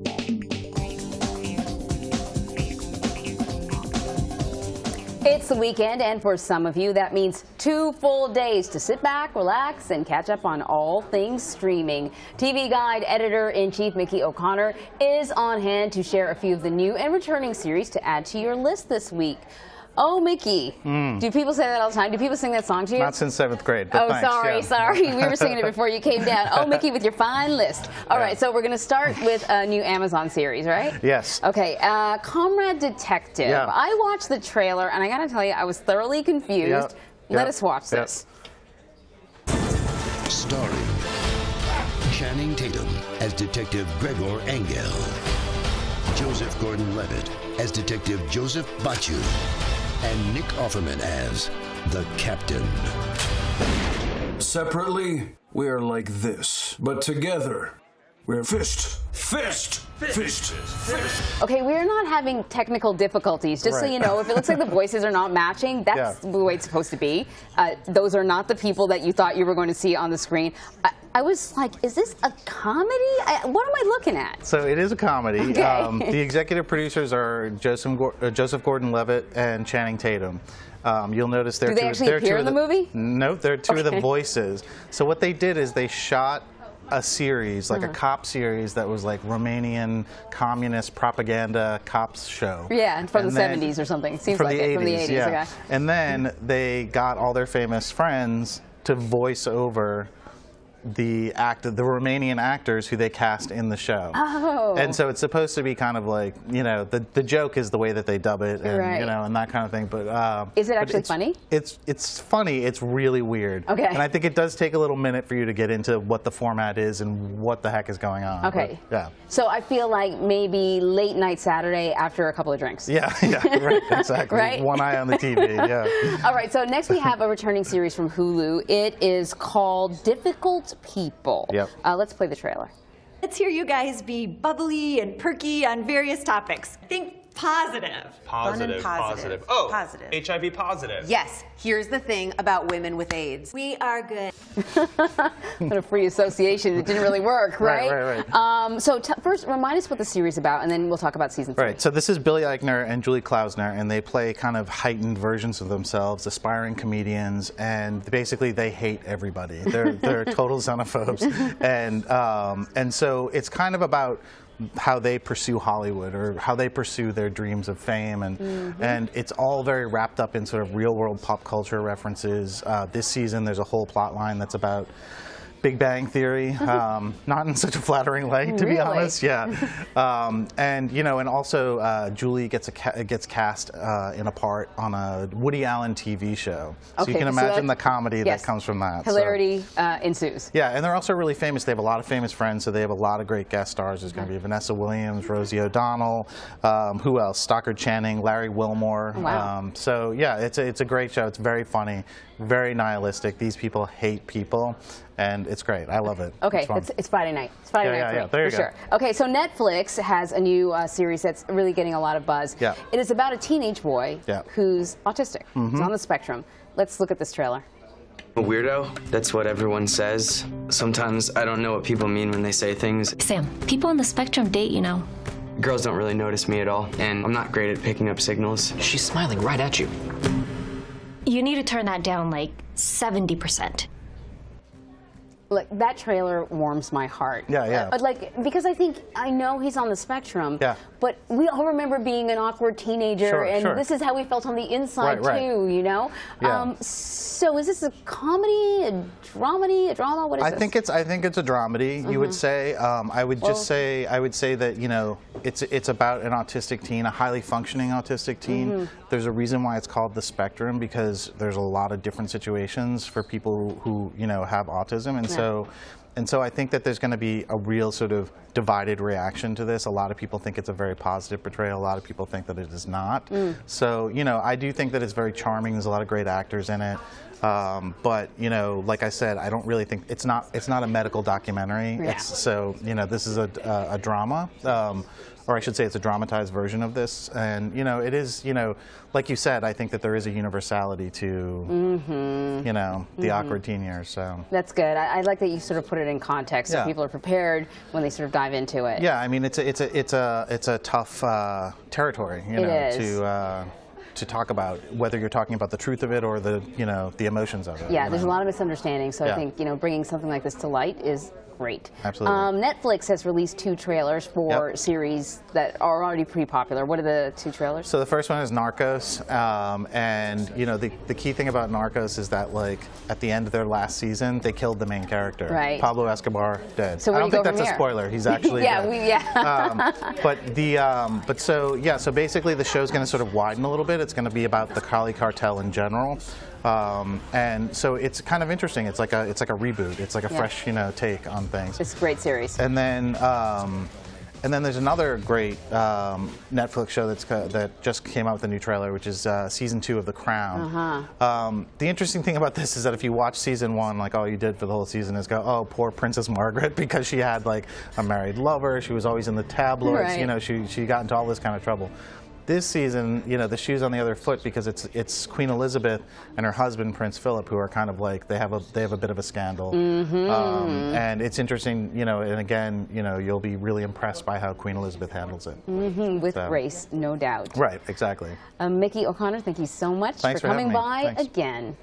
It's the weekend, and for some of you, that means 2 full days to sit back, relax, and catch up on all things streaming. TV Guide Editor-in-Chief Mickey O'Connor is on hand to share a few of the new and returning series to add to your list this week. Oh, Mickey. Do people say that all the time? Do people sing that song to you? Not since 7th grade, but oh, thanks. sorry. We were singing it before you came down. Oh, Mickey, with your fine list. All right, so we're going to start with a new Amazon series, right? Yes. Okay, Comrade Detective. Yeah. I watched the trailer, and I got to tell you, I was thoroughly confused. Let us watch this. Starring Channing Tatum as Detective Gregor Engel, Joseph Gordon-Levitt as Detective Joseph Bachu, and Nick Offerman as the Captain. Separately, we are like this, but together, we're fist. Okay, we're not having technical difficulties. Just so you know, if it looks like the voices are not matching, that's the way it's supposed to be. Those are not the people that you thought you were going to see on the screen. I was like, is this a comedy? What am I looking at? So it is a comedy. Okay. The executive producers are Joseph Gordon-Levitt and Channing Tatum. You'll notice they're Do they actually appear in the movie? No, they're two of the voices. So what they did is they shot a series, like a cop series that was like Romanian communist propaganda cops show. Yeah, from the 70s or something. Seems like it, from the 80s. Yeah. Okay. And then they got all their famous friends to voice over the Romanian actors who they cast in the show. Oh. And so it's supposed to be kind of like, you know, the joke is the way that they dub it, and you know, and that kind of thing. But is it actually funny? It's funny. It's really weird. Okay. And I think it does take a little minute for you to get into what the format is and what the heck is going on. Okay. But, yeah. So I feel like maybe late night Saturday after a couple of drinks. Yeah. Right. Exactly. Right? One eye on the TV. Yeah. All right. So next we have a returning series from Hulu. It is called Difficult People. Yep. Let's play the trailer. Let's hear you guys be bubbly and perky on various topics. Think positive. Positive. Oh, positive. HIV positive. Yes. Here's the thing about women with AIDS. We are good. What a free association. It didn't really work, right? Right. So first, remind us what the series is about, and then we'll talk about season 3. Right. So this is Billy Eichner and Julie Klausner, and they play kind of heightened versions of themselves, aspiring comedians, and basically they hate everybody. They're total xenophobes, and so it's kind of about how they pursue Hollywood or how they pursue their dreams of fame, and it's all very wrapped up in sort of real-world pop culture references. This season there's a whole plot line that's about Big Bang Theory, not in such a flattering light, to be honest. Yeah, and you know, and also Julie gets cast in a part on a Woody Allen TV show. So you can imagine the comedy that comes from that. Hilarity ensues. Yeah, and they're also really famous. They have a lot of famous friends, so they have a lot of great guest stars. There's going to be Vanessa Williams, Rosie O'Donnell, who else? Stockard Channing, Larry Wilmore. Wow. So yeah, it's a great show. It's very funny, very nihilistic. These people hate people, and it's great. I love it. Okay, it's Friday night. It's Friday night for me, there you for go. sure. Okay, so Netflix has a new series that's really getting a lot of buzz. Yeah. It is about a teenage boy who's autistic. He's on the spectrum. Let's look at this trailer. A weirdo? That's what everyone says. Sometimes I don't know what people mean when they say things. Sam, people on the spectrum date, you know. Girls don't really notice me at all, and I'm not great at picking up signals. She's smiling right at you. You need to turn that down like 70%. Like, that trailer warms my heart. Yeah. Like, because I know he's on the spectrum. Yeah. But we all remember being an awkward teenager, and this is how we felt on the inside too. You know. Yeah. So is this a comedy, a dramedy, a drama? What is this? I think it's a dramedy. You would say. I would say that, you know, it's about an autistic teen, a highly functioning autistic teen. There's a reason why it's called the spectrum, because there's a lot of different situations for people who you know have autism, and so I think that there's going to be a real sort of divided reaction to this. A lot of people think it's a very positive portrayal. A lot of people think that it is not. So, you know, I do think that it's very charming. There's a lot of great actors in it. But, you know, like I said, I don't really think it's not a medical documentary. So, you know, this is a drama. Or I should say it's a dramatized version of this. And, you know, it is, you know, like you said, I think that there is a universality to, you know, the awkward teen years. So that's good. I like that you sort of put it it in context so people are prepared when they sort of dive into it. Yeah, I mean it's a tough territory, you know, to talk about, whether you're talking about the truth of it or the the emotions of it. Yeah, there's a lot of misunderstanding, so I think bringing something like this to light is great. Absolutely. Netflix has released 2 trailers for series that are already pretty popular. What are the 2 trailers? So the first one is Narcos, and the key thing about Narcos is that like at the end of their last season they killed the main character, right? Pablo Escobar, dead. So I don't think that's a spoiler. He's actually dead. So basically the show's going to sort of widen a little bit. It's going to be about the Cali cartel in general. And so it's kind of interesting. It's like a reboot. It's like a fresh take on things. It's a great series. And then there's another great Netflix show that just came out with a new trailer, which is season 2 of The Crown. The interesting thing about this is that if you watch season 1, like all you did for the whole season is go, oh, poor Princess Margaret, because she had like a married lover. She was always in the tabloids. Right. She got into all this kind of trouble. This season, the shoe's on the other foot because it's Queen Elizabeth and her husband Prince Philip, who are kind of like they have a bit of a scandal, and it's interesting, and again, you'll be really impressed by how Queen Elizabeth handles it. With grace, no doubt. Right, exactly. Mickey O'Connor, thank you so much for coming having me. by again.